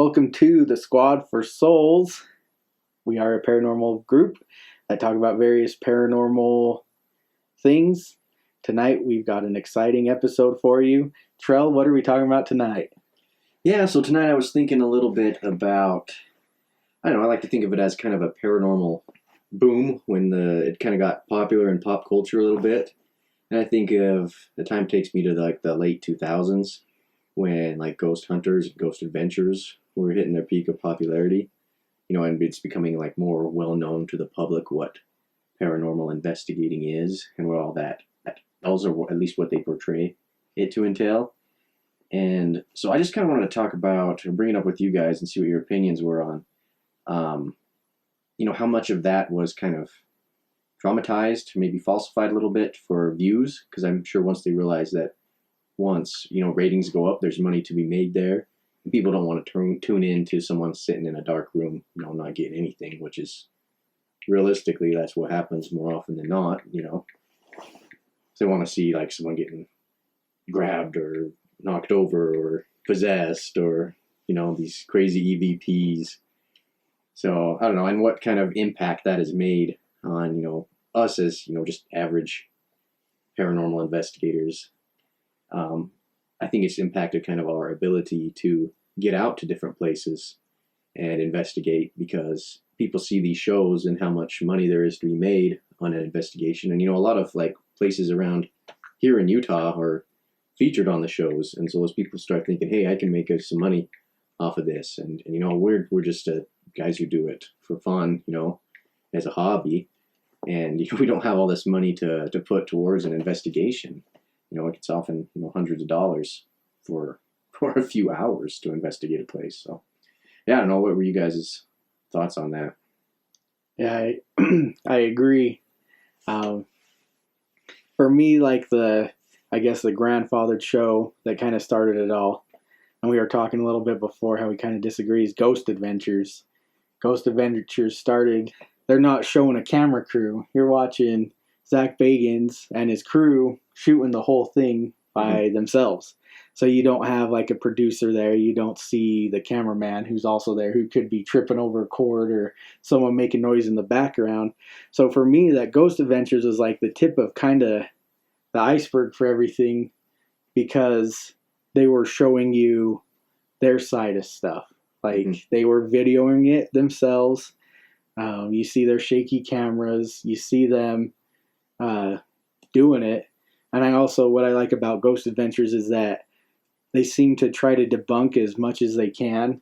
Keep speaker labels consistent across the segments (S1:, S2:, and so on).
S1: welcome to the Squad for Souls. We are a paranormal group that talk about various paranormal things. Tonight we've got an exciting episode for you. Trell, what are we talking about tonight?
S2: Yeah, so tonight I was thinking a little bit about, I like to think of it as kind of a paranormal boom when it kind of got popular in pop culture a little bit. And I think of the time takes me to the late 2000s when ghost hunters and ghost adventures were hitting their peak of popularity. And it's becoming more well known to the public what paranormal investigating is and what all that those are at least what they portray it to entail. And so I just kind of wanted to talk about or bring it up with you guys and see what your opinions were on how much of that was kind of dramatized, maybe falsified a little bit for views, because I'm sure once they realize that once ratings go up, there's money to be made there. People don't want to tune in to someone sitting in a dark room, not getting anything, which is realistically that's what happens more often than not. They want to see someone getting grabbed or knocked over or possessed or these crazy EVPs. So I don't know, and what kind of impact that has made on us as just average paranormal investigators. I think it's impacted kind of our ability to get out to different places and investigate, because people see these shows and how much money there is to be made on an investigation. And a lot of places around here in Utah are featured on the shows, and so those people start thinking, hey, I can make some money off of this. And we're just guys who do it for fun, as a hobby, and we don't have all this money to put towards an investigation. It's often hundreds of dollars for a few hours to investigate a place. So yeah, I don't know, what were you guys' thoughts on that?
S1: Yeah, I agree. For me, the grandfathered show that kind of started it all, and we were talking a little bit before how we kind of disagree, is Ghost Adventures. Ghost Adventures started, they're not showing a camera crew. You're watching Zach Bagans and his crew shooting the whole thing by themselves. So you don't have a producer there. You don't see the cameraman who's also there, who could be tripping over a cord or someone making noise in the background. So for me, that Ghost Adventures was the tip of kind of the iceberg for everything, because they were showing you their side of stuff. They were videoing it themselves. You see their shaky cameras. You see them doing it. And what I like about Ghost Adventures is that they seem to try to debunk as much as they can.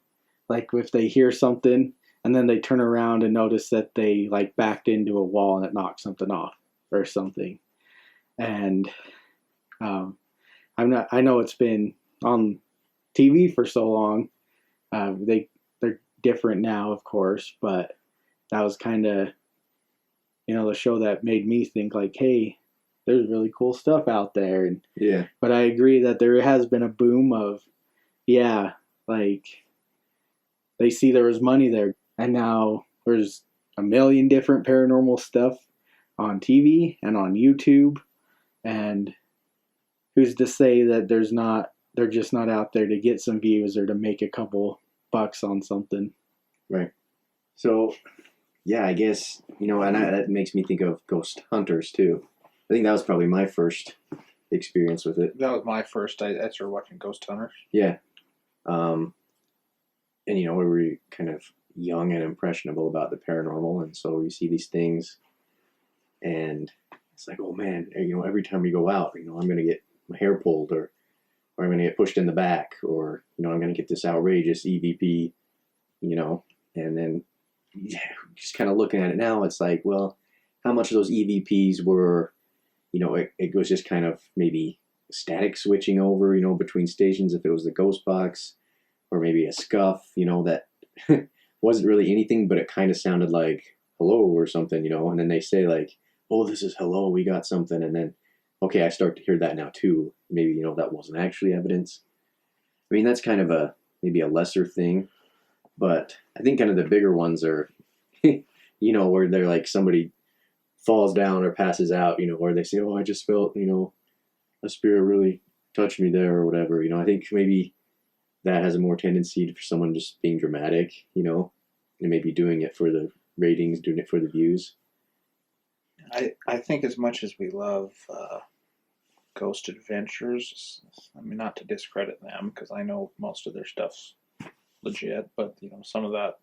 S1: If they hear something and then they turn around and notice that they backed into a wall and it knocked something off or something. And I know it's been on TV for so long. They're different now, of course, but that was kind of the show that made me think hey, there's really cool stuff out there. And
S2: yeah,
S1: but I agree that there has been a boom of they see there was money there, and now there's a million different paranormal stuff on TV and on YouTube. And who's to say that they're just not out there to get some views or to make a couple bucks on something.
S2: Right. So yeah, I guess, and that makes me think of Ghost Hunters too. I think that was probably my first experience with it.
S3: That was my first. I started watching Ghost Hunters.
S2: Yeah. And we were kind of young and impressionable about the paranormal, and so you see these things and it's oh man, every time we go out, I'm going to get my hair pulled, or I'm going to get pushed in the back, or I'm going to get this outrageous EVP, and then just kind of looking at it now, it's well, how much of those EVPs were, it was just kind of maybe static switching over, between stations, if it was the ghost box, or maybe a scuff, that wasn't really anything, but it kind of sounded like hello or something, and then they say oh, this is hello, we got something, and then, okay, I start to hear that now too. Maybe, that wasn't actually evidence. I mean, that's kind of maybe a lesser thing, but I think kind of the bigger ones are, where they're somebody falls down or passes out, or they say, oh, I just felt, a spirit really touched me there or whatever. I think maybe that has a more tendency for someone just being dramatic, and maybe doing it for the ratings, doing it for the views.
S3: I think as much as we love Ghost Adventures, I mean, not to discredit them, because I know most of their stuff's legit, but some of that,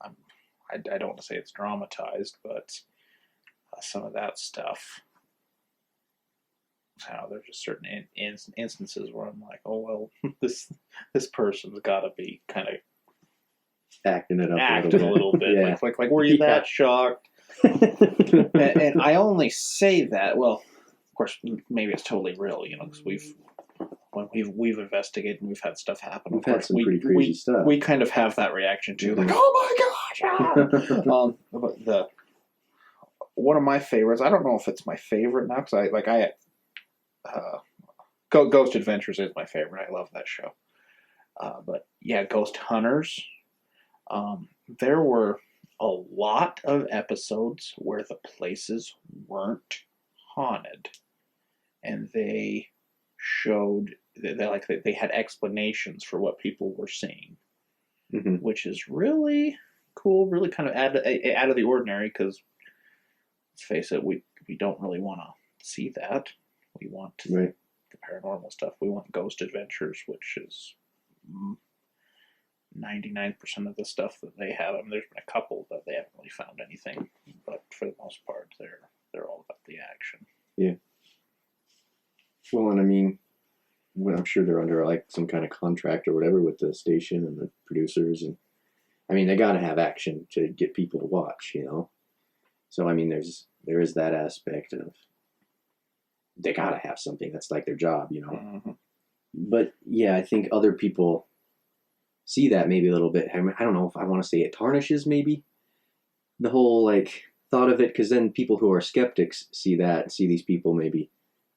S3: I don't want to say it's dramatized, but some of that stuff, there's just certain instances where I'm like, oh well, this person's got to be kind of
S2: acting it up
S3: a little bit.
S2: Yeah.
S3: Like were you that shocked? and I only say that, well, of course, maybe it's totally real, because we've investigated and we've had stuff happen.
S2: We've had some pretty crazy stuff.
S3: We kind of have that reaction too, like, oh my gosh! But one of my favorites, I don't know if it's my favorite now, because Ghost Adventures is my favorite. I love that show. But yeah, Ghost Hunters. There were a lot of episodes where the places weren't haunted, and they showed that they had explanations for what people were seeing, which is really cool, really kind of out of the ordinary, because let's face it, we don't really want to see that. We want the paranormal stuff. We want Ghost Adventures, which is 99% of the stuff that they have. I mean, there's been a couple that they haven't really found anything, but for the most part, they're all about the action.
S2: Yeah. Well, and I mean, I'm sure they're under like some kind of contract or whatever with the station and the producers, and I mean, they got to have action to get people to watch, So I mean, there is that aspect of they got to have something that's like their job,
S3: Mm-hmm.
S2: But yeah, I think other people see that maybe a little bit. I mean, I don't know if I want to say it tarnishes maybe the whole like thought of it, because then people who are skeptics see these people maybe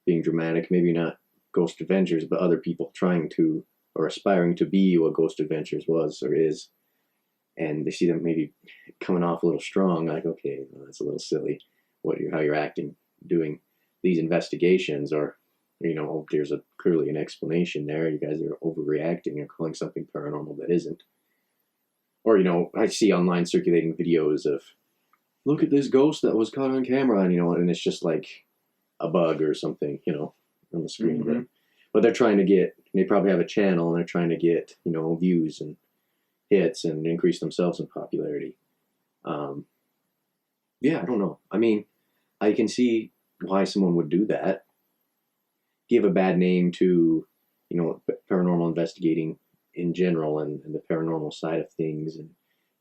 S2: being dramatic, maybe not Ghost Adventures, but other people trying to or aspiring to be what Ghost Adventures was or is, and they see them maybe coming off a little strong, like, okay, well, that's a little silly how you're acting, doing these investigations, or there's clearly an explanation there. You guys are overreacting and calling something paranormal that isn't. Or, I see online circulating videos of, look at this ghost that was caught on camera, and it's just like a bug or something, on the screen.
S3: Mm-hmm.
S2: But they're trying to they probably have a channel and they're trying to get, views and hits and increase themselves in popularity. Yeah, I don't know. I mean, I can see why someone would do that. Give a bad name to, paranormal investigating in general and the paranormal side of things, and,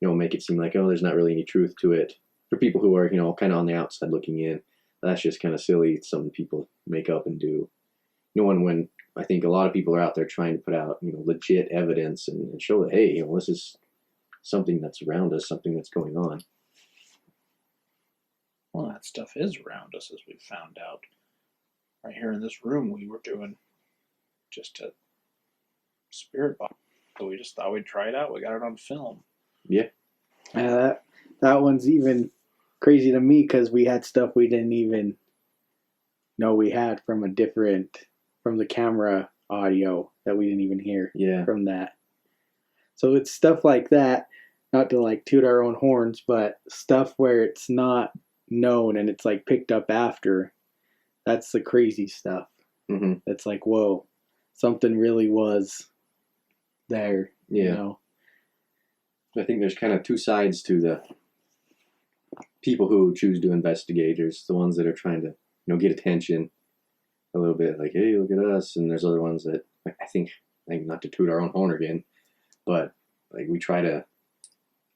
S2: make it seem like, oh, there's not really any truth to it. For people who are, kind of on the outside looking in, that's just kind of silly. It's something people make up and do. When I think a lot of people are out there trying to put out, legit evidence and show that, hey, this is something that's around us, something that's going on.
S3: Well, that stuff is around us, as we found out. Right here in this room, we were doing just a spirit box. So we just thought we'd try it out. We got it on film.
S2: Yeah.
S1: That one's even crazy to me, because we had stuff we didn't even know we had from the camera audio that we didn't even hear from that. So it's stuff like that, not to like toot our own horns, but stuff where it's not known and it's like picked up after. That's the crazy stuff.
S2: Mm-hmm.
S1: It's like, whoa, something really was there.
S2: Yeah. I think there's kind of two sides to the people who choose to investigate. There's the ones that are trying to, get attention a little bit, like, hey, look at us. And there's other ones that I think not to toot our own horn again, but like we try to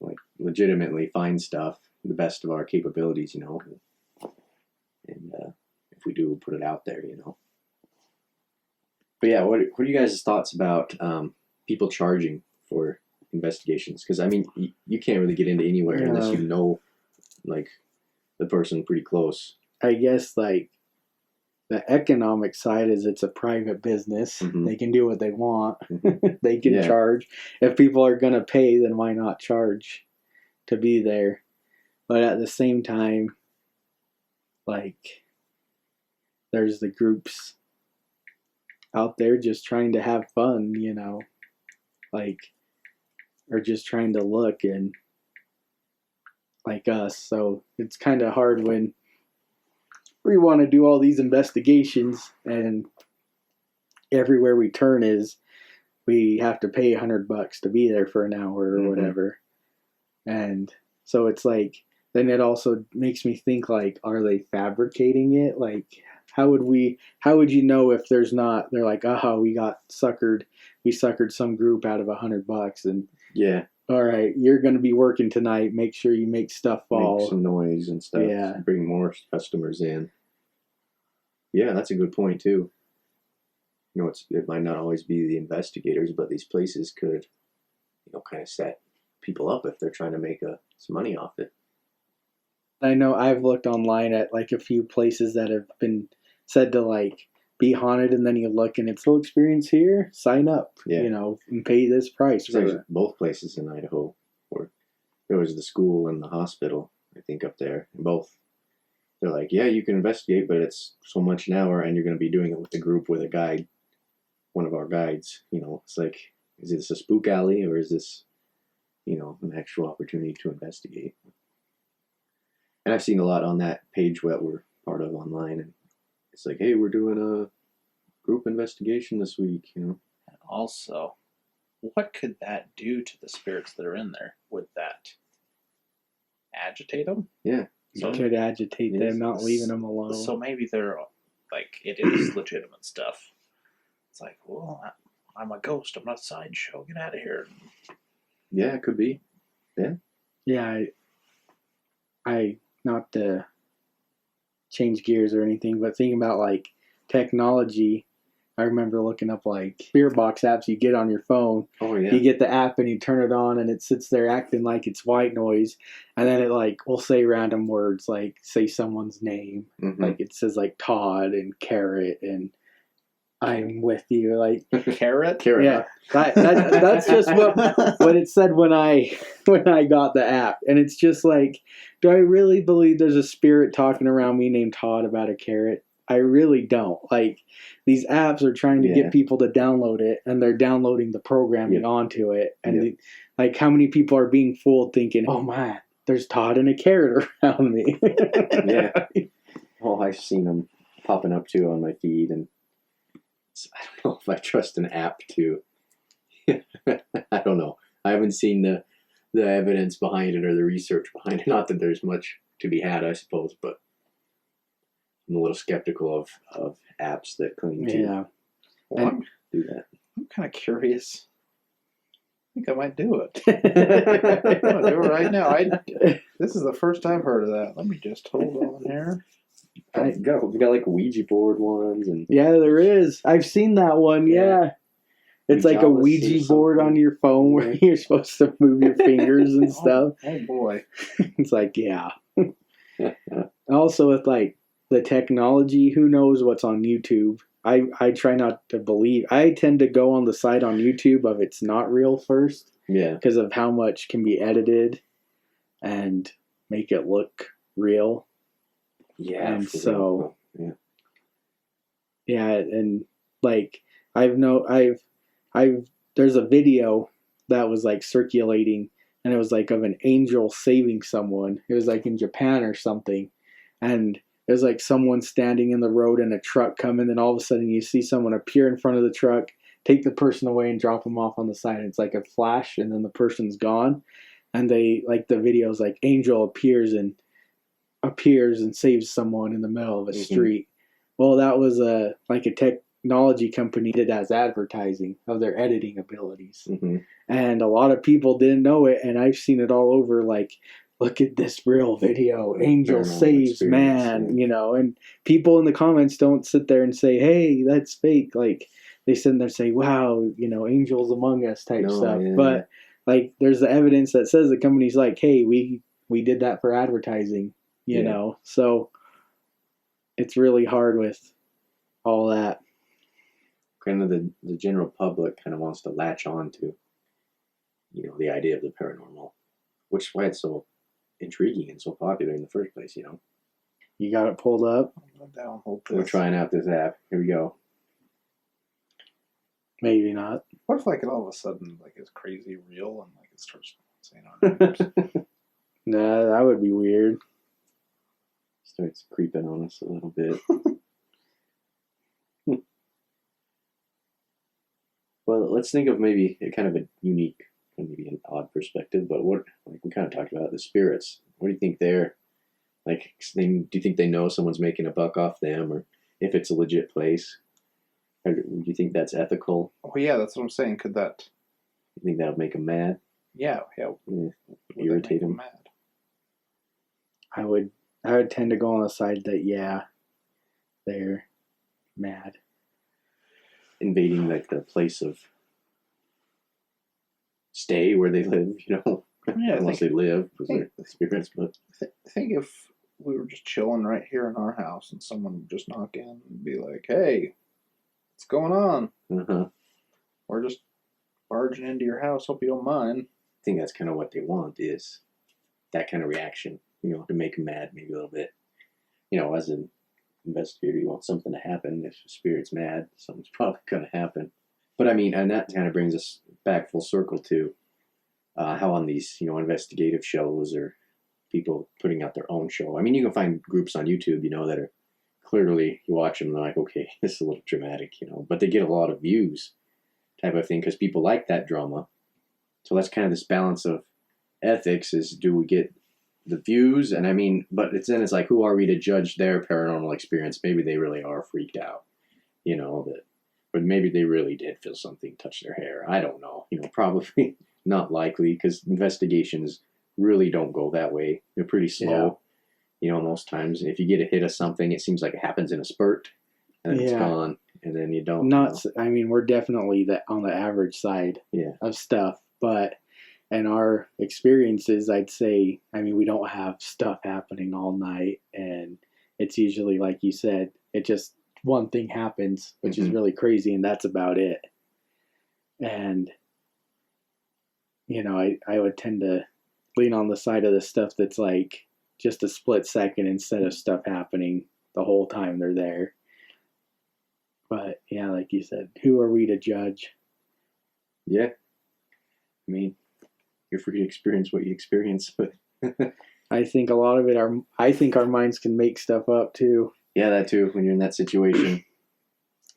S2: like legitimately find stuff the best of our capabilities, and if we do, we'll put it out there, But yeah, what are you guys' thoughts about people charging for investigations? Because I mean, you can't really get into anywhere unless you know, like, the person pretty close.
S1: I guess like the economic side is it's a private business.
S2: Mm-hmm.
S1: They can do what they want.
S2: Mm-hmm.
S1: They can charge. If people are gonna pay, then why not charge to be there? But at the same time, like, there's the groups out there just trying to have fun, like, or just trying to look and like us. So it's kind of hard when we want to do all these investigations and everywhere we turn is we have to pay $100 to be there for an hour or whatever. And so it's like, then it also makes me think, like, are they fabricating it? Like, how would you know if there's not, they're like, we suckered some group out of $100 and
S2: Yeah.
S1: all right, you're going to be working tonight. Make sure you make stuff fall.
S2: Make some noise and stuff.
S1: Yeah.
S2: Bring more customers in. Yeah, that's a good point too. It might not always be the investigators, but these places could, kind of set people up if they're trying to make some money off it.
S1: I know I've looked online at like a few places that have been said to like be haunted, and then you look and it's, experience here, sign up, and pay this price.
S2: There's both places in Idaho, or there was the school and the hospital, I think, up there. And both, they're like, yeah, you can investigate, but it's so much an hour, and you're going to be doing it with a group, with a guide, one of our guides. It's like, is this a spook alley, or is this, an actual opportunity to investigate? And I've seen a lot on that page that we're part of online, and it's like, hey, we're doing a group investigation this week,
S3: And also, what could that do to the spirits that are in there? Would that agitate them?
S2: Yeah.
S1: It could agitate them, not leaving them alone.
S3: So maybe they're like, it is legitimate stuff. It's like, well, I'm a ghost. I'm not a sideshow. Get out of here.
S2: Yeah, it could be. Yeah.
S1: Yeah, I not to change gears or anything, but thinking about like technology, I remember looking up like spirit box apps you get on your phone.
S2: Oh yeah.
S1: You get the app and you turn it on and it sits there acting like it's white noise, and then it like will say random words, like say someone's name. Like it says like Todd and Carrot and I'm with you, like
S3: Carrot.
S1: Yeah, that's just what it said when I got the app, and it's just like, do I really believe there's a spirit talking around me named Todd about a carrot? I really don't. Like, these apps are trying to get people to download it, and they're downloading the programming onto it, and like, how many people are being fooled thinking, oh man, there's Todd and a carrot around me?
S2: Yeah. Well, I've seen them popping up too on my feed, and I don't know if I trust an app to. I don't know. I haven't seen the evidence behind it or the research behind it. Not that there's much to be had, I suppose, but I'm a little skeptical of apps that claim to do that.
S3: I'm kind of curious. I think I might do it. I'm going to do it right now. This is the first I've heard of that. Let me just hold on here.
S2: We got like Ouija board ones, and
S1: yeah, there is. I've seen that one. Yeah, it's like a Ouija board on your phone where you're supposed to move your fingers and stuff.
S3: Oh boy,
S1: it's like Also, with like the technology, who knows what's on YouTube? I try not to believe. I tend to go on the site on YouTube of it's not real first.
S2: Yeah,
S1: because of how much can be edited and make it look real.
S2: Yeah,
S1: and so and like there's a video that was like circulating, and it was like of an angel saving someone. It was like in Japan or something, and it was like someone standing in the road and a truck coming, and all of a sudden you see someone appear in front of the truck, take the person away, and drop them off on the side. It's like a flash, and then the person's gone, and they like the video's like angel appears and saves someone in the middle of a street. Well, that was a technology company did as advertising of their editing abilities. And a lot of people didn't know it, and I've seen it all over, like, look at this real video, angel saves man, and people in the comments don't sit there and say, hey, that's fake. Like, they sit there and say, wow, angels among us type stuff. Yeah. But like, there's the evidence that says the company's like, hey, we did that for advertising. So it's really hard with all that.
S2: Kind of the general public kind of wants to latch on to, the idea of the paranormal, which is why it's so intriguing and so popular in the first place,
S1: You got it pulled up?
S2: We're trying out this app. Here we go.
S1: Maybe not.
S3: What if like all of a sudden like it's crazy real and like it starts saying our names?
S1: Nah, that would be weird.
S2: Starts creeping on us a little bit. Well, let's think of maybe a kind of a unique, maybe an odd perspective, but what, like we kind of talked about, the spirits. What do you think they're, like, do you think they know someone's making a buck off them, or if it's a legit place? Or do you think that's ethical?
S3: Oh yeah, that's what I'm saying. Could that?
S2: You think that would make them mad?
S3: Yeah.
S2: Would
S3: Irritate
S2: irritate them?
S3: mad.
S1: I would tend to go on the side that yeah, they're mad.
S2: Invading like the place of stay where they live, you know?
S3: Yeah,
S2: Unless they live, because they're spirits, but
S3: I think if we were just chilling right here in our house and someone would just knock in and be like, "Hey, what's going on? We're just barging into your house. Hope you don't mind."
S2: I think that's kind of what they want, is that kind of reaction, you know, to make them mad maybe a little bit. You know, as an investigator, you want something to happen. If the spirit's mad, something's probably going to happen. But I mean, and that kind of brings us back full circle to how on these, you know, investigative shows or people putting out their own show. I mean, you can find groups on YouTube, you know, that are clearly, you watch them and they're like, okay, this is a little dramatic, you know, but they get a lot of views type of thing because people like that drama. So that's kind of this balance of ethics, is do we get the views? And I mean, but it's like, who are we to judge their paranormal experience? Maybe they really are freaked out, you know, but maybe they really did feel something touch their hair. I don't know, you know, probably not likely, because investigations really don't go that way. They're pretty slow, you know, most times. If you get a hit of something, it seems like it happens in a spurt and then it's gone, and then you don't.
S1: Not, I mean, we're definitely on the average side of stuff, but in our experiences, I'd say, I mean, we don't have stuff happening all night, and it's usually, like you said, it just, one thing happens, which is really crazy, and that's about it. And, you know, I would tend to lean on the side of the stuff that's like just a split second instead of stuff happening the whole time they're there. But yeah, like you said, who are we to judge?
S2: Yeah. I mean, you're free to experience what you experience, but
S1: I think a lot of it I think our minds can make stuff up too.
S2: Yeah, that too, when you're in that situation.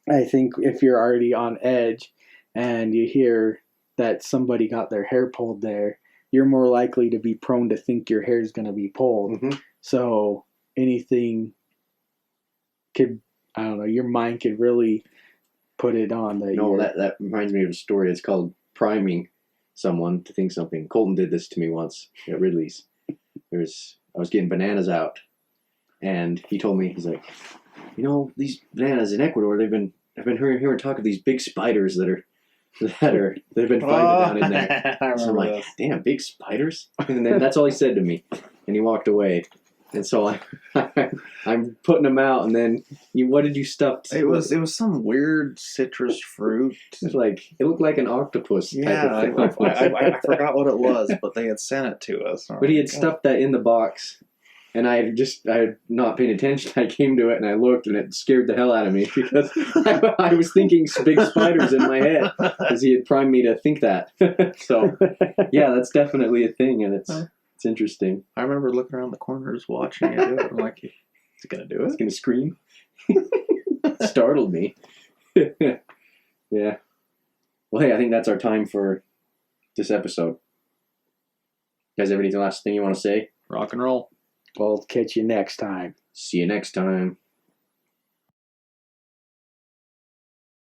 S1: I think if you're already on edge and you hear that somebody got their hair pulled there, you're more likely to be prone to think your hair is going to be pulled. So anything could, I don't know, your mind could really put it on.
S2: That reminds me of a story. It's called priming someone to think something. Colton did this to me once at Ridley's. I was getting bananas out, and he told me, he's like, you know, these bananas in Ecuador, I've been hearing talk of these big spiders that have been fighting down in there. So I'm like, damn, big spiders? And then that's all he said to me, and he walked away. And so I'm putting them out, and then what did you stuff?
S3: It was some weird citrus fruit.
S2: It looked like an octopus.
S3: Yeah, I forgot what it was, but they had sent it to us.
S2: But he had stuffed that in the box, and I had not paid attention. I came to it and I looked, and it scared the hell out of me because I was thinking big spiders in my head because he had primed me to think that. So yeah, that's definitely a thing, and it's interesting.
S3: I remember looking around the corners watching it do it. I'm like, is it going to do it?
S2: It's going to scream. Startled me. Yeah. Well, hey, I think that's our time for this episode. You guys have any last thing you want to say?
S3: Rock and roll.
S1: We'll catch you next time.
S2: See you next time.